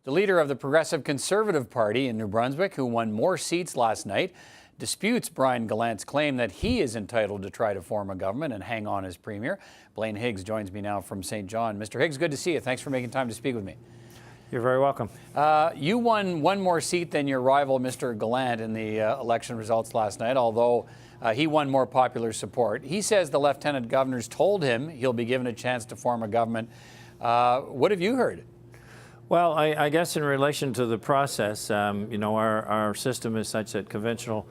The leader of the Progressive Conservative Party in New Brunswick, who won more seats last night, disputes Brian Gallant's claim that he is entitled to try to form a government and hang on as premier. Blaine Higgs joins me now from St. John. Mr. Higgs, good to see you. Thanks for making time to speak with me. You're very welcome. You won one more seat than your rival, Mr. Gallant, in the election results last night, although he won more popular support. He says the lieutenant governors told him he'll be given a chance to form a government. What have you heard? Well, I guess in relation to the process, our system is such that conventional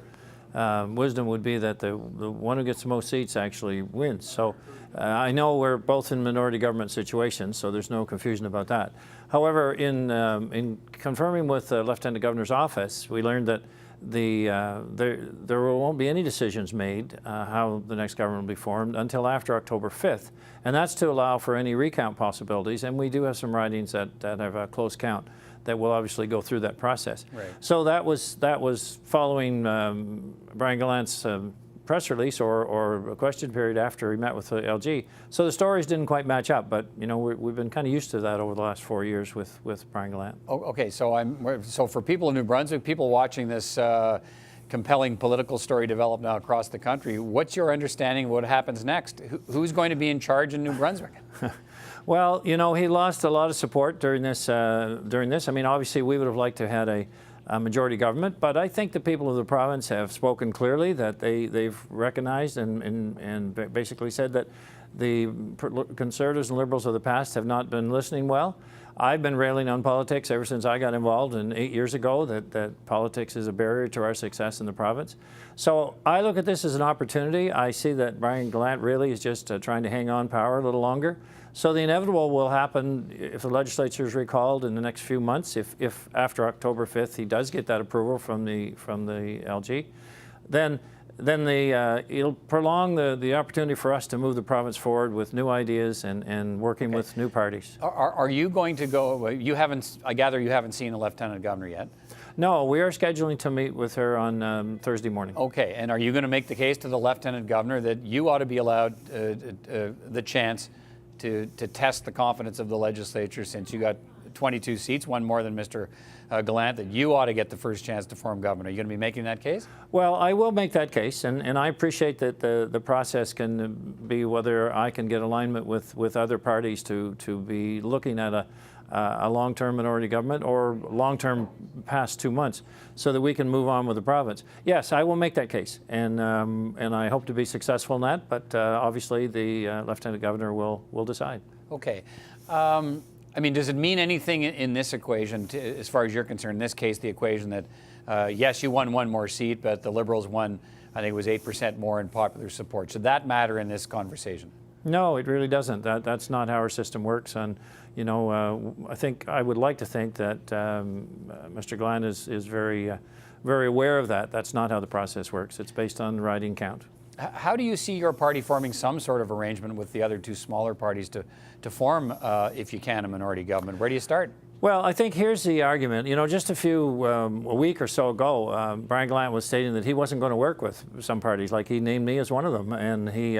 wisdom would be that the one who gets the most seats actually wins. So I know we're both in minority government situations, so there's no confusion about that. However, in confirming with the Lieutenant Governor's office, we learned that there won't be any decisions made how the next government will be formed until after October 5th. And that's to allow for any recount possibilities. And we do have some ridings that have a close count that will obviously go through that process. Right. So that was following Brian Gallant's press release or a question period after he met with the LG. So the stories didn't quite match up, but we've been kind of used to that over the last 4 years with Brian Gallant. Oh, okay, so for people in New Brunswick, people watching this compelling political story develop now across the country, what's your understanding of what happens next? Who's going to be in charge in New Brunswick? Well, he lost a lot of support during this. I mean, obviously, we would have liked to have had a majority government, but I think the people of the province have spoken clearly that they've recognized and basically said that the Conservatives and Liberals of the past have not been listening well. I've been railing on politics ever since I got involved 8 years ago, that politics is a barrier to our success in the province. So I look at this as an opportunity. I see that Brian Gallant really is just trying to hang on power a little longer. So the inevitable will happen if the legislature is recalled in the next few months. If after October 5th he does get that approval from the LG, then it'll prolong the opportunity for us to move the province forward with new ideas and working with new parties. Are you going to go? I gather you haven't seen the Lieutenant Governor yet. No, we are scheduling to meet with her on Thursday morning. Okay, and are you going to make the case to the Lieutenant Governor that you ought to be allowed the chance to test the confidence of the legislature, since you got 22 seats, one more than Mr. Gallant, that you ought to get the first chance to form government? Are you going to be making that case? Well, I will make that case, and I appreciate that the process can be whether I can get alignment with other parties to be looking at a long-term minority government or long-term past 2 months so that we can move on with the province. Yes, I will make that case, and I hope to be successful in that, but obviously the Lieutenant Governor will decide. Okay. I mean, does it mean anything in this equation, as far as you're concerned, in this case, the equation that, yes, you won one more seat, but the Liberals won, I think it was 8% more in popular support. Should that matter in this conversation? No, it really doesn't. That's not how our system works. And, I would like to think that Mr. Gallant is very aware of that. That's not how the process works. It's based on riding count. How do you see your party forming some sort of arrangement with the other two smaller parties to form, if you can, a minority government? Where do you start? Well, I think here's the argument. Just a week or so ago, Brian Gallant was stating that he wasn't going to work with some parties. Like, he named me as one of them, and he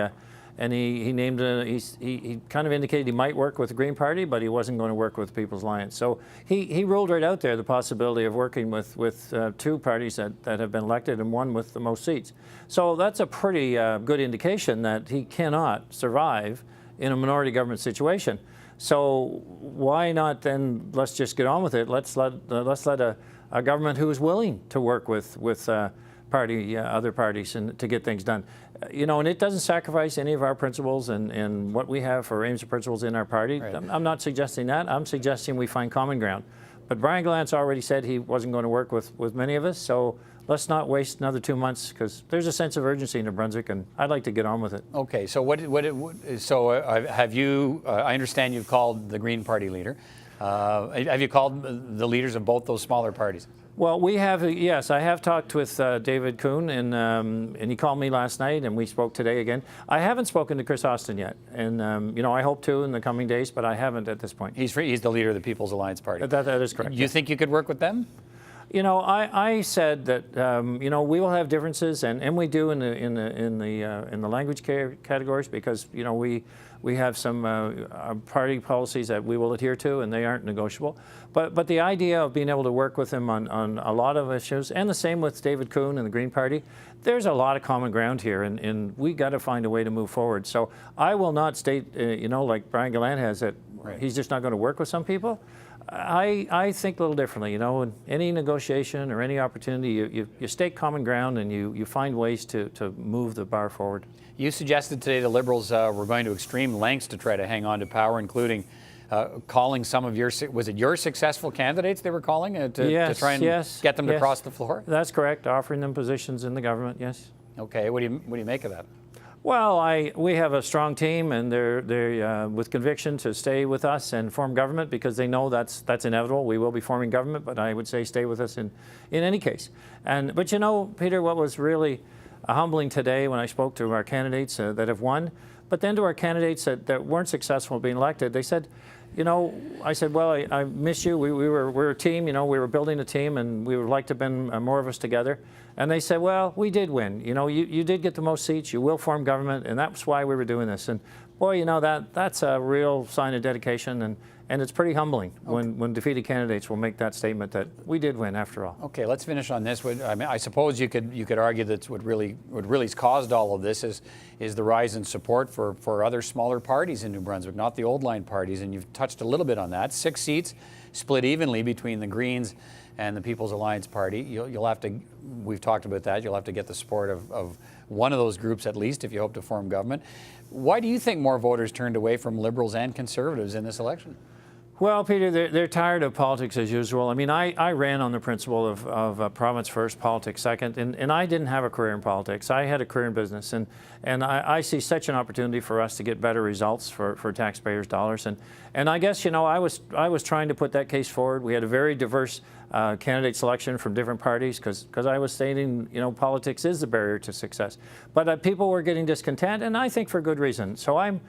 kind of indicated he might work with the Green Party, but he wasn't going to work with People's Alliance. So he ruled right out there the possibility of working with two parties that have been elected and one with the most seats. So that's a pretty good indication that he cannot survive in a minority government situation. So why not then, let's just get on with it. Let's let a government who is willing to work with other parties and to get things done. And it doesn't sacrifice any of our principles and what we have for aims and principles in our party. Right. I'm not suggesting that. I'm suggesting we find common ground. But Brian Gallant's already said he wasn't going to work with many of us, so let's not waste another 2 months, because there's a sense of urgency in New Brunswick, and I'd like to get on with it. Okay, so have you, I understand you've called the Green Party leader. Have you called the leaders of both those smaller parties? Well, we have, yes, I have talked with David Kuhn, and he called me last night, and we spoke today again. I haven't spoken to Chris Austin yet, and I hope to in the coming days, but I haven't at this point. He's the leader of the People's Alliance Party. That is correct. You think you could work with them? You know, I said that you know, we will have differences, and we do in the language categories, because you know we have some party policies that we will adhere to, and they aren't negotiable. But the idea of being able to work with him on a lot of issues, and the same with David Kuhn and the Green Party, there's a lot of common ground here, and we got to find a way to move forward. So I will not state, you know, like Brian Gallant has, that he's just not going to work with some people. I think a little differently. You know, in any negotiation or any opportunity, you stake common ground, and you find ways to move the bar forward. You suggested today the Liberals were going to extreme lengths to try to hang on to power, including calling some of your, was it your successful candidates they were calling to try and get them to cross the floor? That's correct, offering them positions in the government, yes. Okay, what do you make of that? Well, we have a strong team, and they're with conviction to stay with us and form government, because they know that's inevitable. We will be forming government, but I would say stay with us in any case. But you know, Peter, what was really humbling today when I spoke to our candidates that have won, but then to our candidates that weren't successful being elected, they said, you know, I said, well, I miss you. We're a team, you know, we were building a team, and we would like to have been more of us together. And they said, well, we did win. You know, you did get the most seats. You will form government, and that's why we were doing this. And boy, you know, that's a real sign of dedication, and it's pretty humbling when defeated candidates will make that statement that we did win after all. Okay, let's finish on this. I mean, I suppose you could argue that what really caused all of this is the rise in support for other smaller parties in New Brunswick, not the old line parties, and you've touched a little bit on that. 6 seats split evenly between the Greens and the People's Alliance Party. You'll have to, we've talked about that, you'll have to get the support of one of those groups at least if you hope to form government. Why do you think more voters turned away from Liberals and Conservatives in this election? Well, Peter, they're tired of politics as usual. I mean, I ran on the principle of province first, politics second, and I didn't have a career in politics. I had a career in business, and I see such an opportunity for us to get better results for taxpayers' dollars. And I guess, you know, I was trying to put that case forward. We had a very diverse candidate selection from different parties, because I was stating, you know, politics is the barrier to success. But people were getting discontent, and I think for good reason. So I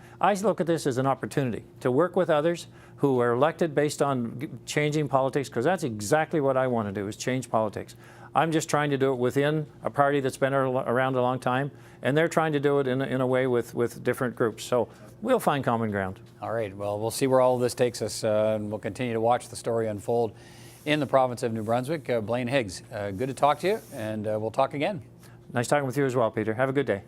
look at this as an opportunity to work with others who are elected based on changing politics, because that's exactly what I want to do, is change politics. I'm just trying to do it within a party that's been around a long time, and they're trying to do it in a way with different groups. So we'll find common ground. All right, well, we'll see where all of this takes us, and we'll continue to watch the story unfold in the province of New Brunswick. Blaine Higgs, good to talk to you, and we'll talk again. Nice talking with you as well, Peter. Have a good day.